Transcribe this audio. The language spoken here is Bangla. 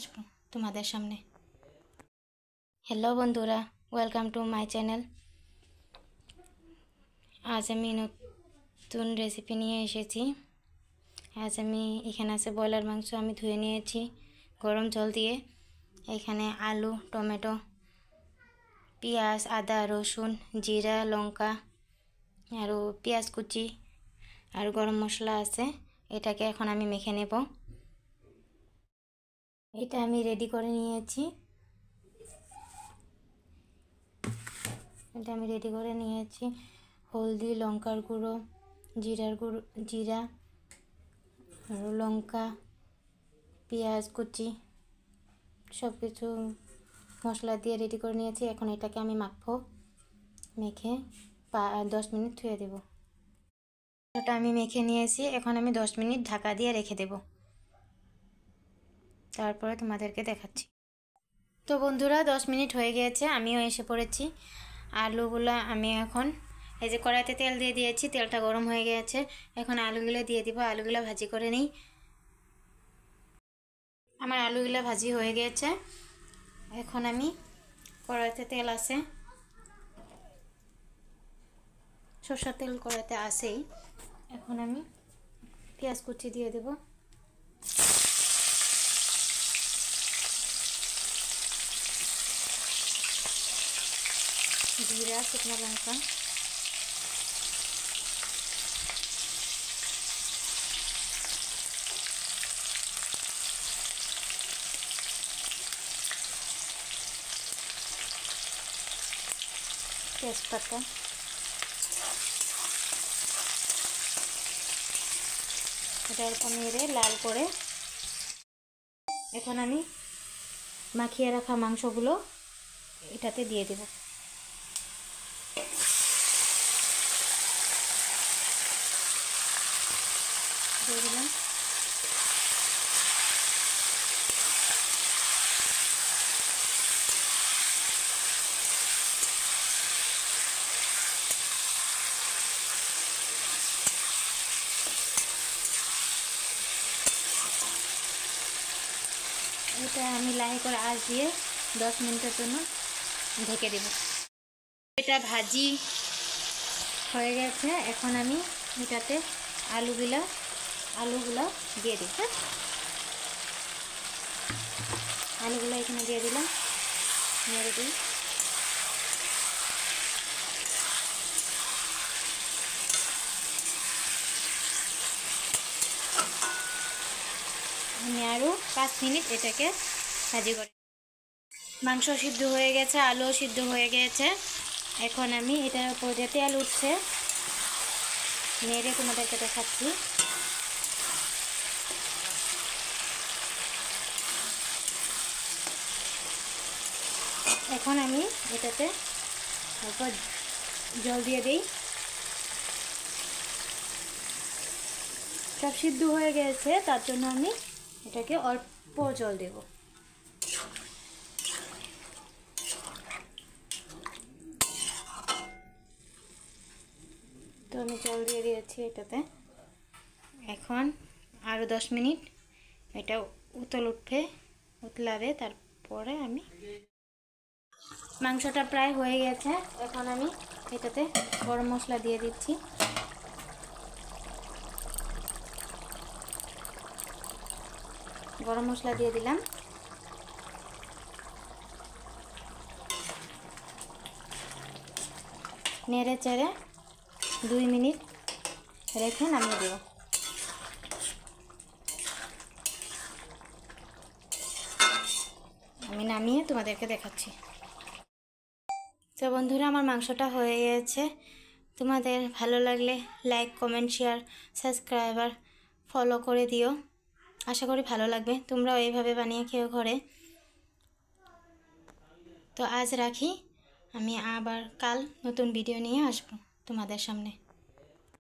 আসবো তোমাদের সামনে। হ্যালো বন্ধুরা, ওয়েলকাম টু মাই চ্যানেল। আজ আমি নতুন রেসিপি নিয়ে এসেছি। আজ আমি এখানে আছে ব্রয়লার মাংস, আমি ধুয়ে নিয়েছি গরম জল দিয়ে। এখানে আলু, টমেটো, পেঁয়াজ, আদা, রসুন, জিরা, লঙ্কা আর পেঁয়াজ কুচি আর গরম মশলা আছে। এটাকে এখন আমি মেখে নেব। এটা আমি রেডি করে নিয়েছি। হলদি, লঙ্কার গুঁড়ো, জিরা, লঙ্কা, পেঁয়াজ কুচি সব কিছু মশলা দিয়ে রেডি করে নিয়েছি। এখন এটাকে আমি মাখবো, মেখে 10 মিনিট ধুয়ে দেব। এটা আমি মেখে নিয়েছি, এখন আমি 10 মিনিট ঢাকা দিয়ে রেখে দেব, তারপরে তোমাদেরকে দেখাচ্ছি। তো বন্ধুরা, 10 মিনিট হয়ে গিয়েছে, আমিও এসে পড়েছি। আলুগুলো আমি এখন এই যে কড়াইতে তেল দিয়ে দিয়েছি, তেলটা গরম হয়ে গিয়েছে। এখন আলুগুলো দিয়ে দিব, আলুগুলো ভাজি করে নিই। আমার আলুগুলো ভাজি হয়ে গিয়েছে। এখন আমি কড়াইতে তেল আছে, সরষের তেল কড়াইতে আছেই। এখন আমি পেঁয়াজ কুচি দিয়ে দেব, জিরা, শুকনো লঙ্কা, তেজপাতা, এটা অল্প নেড়ে লাল করে এখন আমি মাখিয়ে রাখা মাংসগুলো এটাতে দিয়ে দেব। দিয়ে দিলাম। এটা আমি লাহি করে আঁচ দিয়ে 10 মিনিটের জন্য ঢেকে দেব। এটা ভাজি হয়ে গেছে। এখন আমি এটাতে আলুগুলো দিয়ে দিই। হ্যাঁ, আলুগুলো এখানে দিয়ে দিলাম, নেড়ে দিই। আমি আরও 5 মিনিট এটাকে ভাজি করি। মাংস সিদ্ধ হয়ে গেছে, আলুও সিদ্ধ হয়ে গেছে। এখন আমি এটার উপর যে তেল উঠছে, নেড়ে তোমাদেরকে দেখাচ্ছি। এখন আমি এটাতে অল্প জল দিয়ে দিই। সব সিদ্ধ হয়ে গেছে, তার জন্য আমি এটাকে অল্প জল দেব। তো আমি জল দিয়ে দিয়েছি এটাতে। এখন আরও 10 মিনিট এটা উতলাবে, তারপরে আমি মাংসটা প্রায় হয়ে গেছে। এখন আমি এটাতে গরম মশলা দিয়ে দিচ্ছি। গরম মশলা দিয়ে দিলাম। নেড়ে চেড়ে 2 মিনিট রেখে নামিয়ে দেব। আমি নামিয়ে তোমাদেরকে দেখাচ্ছি। তো বন্ধুরা, আমার মাংসটা হয়ে গেছে। তোমাদের ভালো লাগলে like, comment, share, subscriber, follow করে দিও। আশা করি ভালো লাগবে, তোমরাও এইভাবে বানিয়ে খেও ঘরে। তো আজ রাখি, আমি আবার কাল নতুন ভিডিও নিয়ে আসবো তোমাদের সামনে।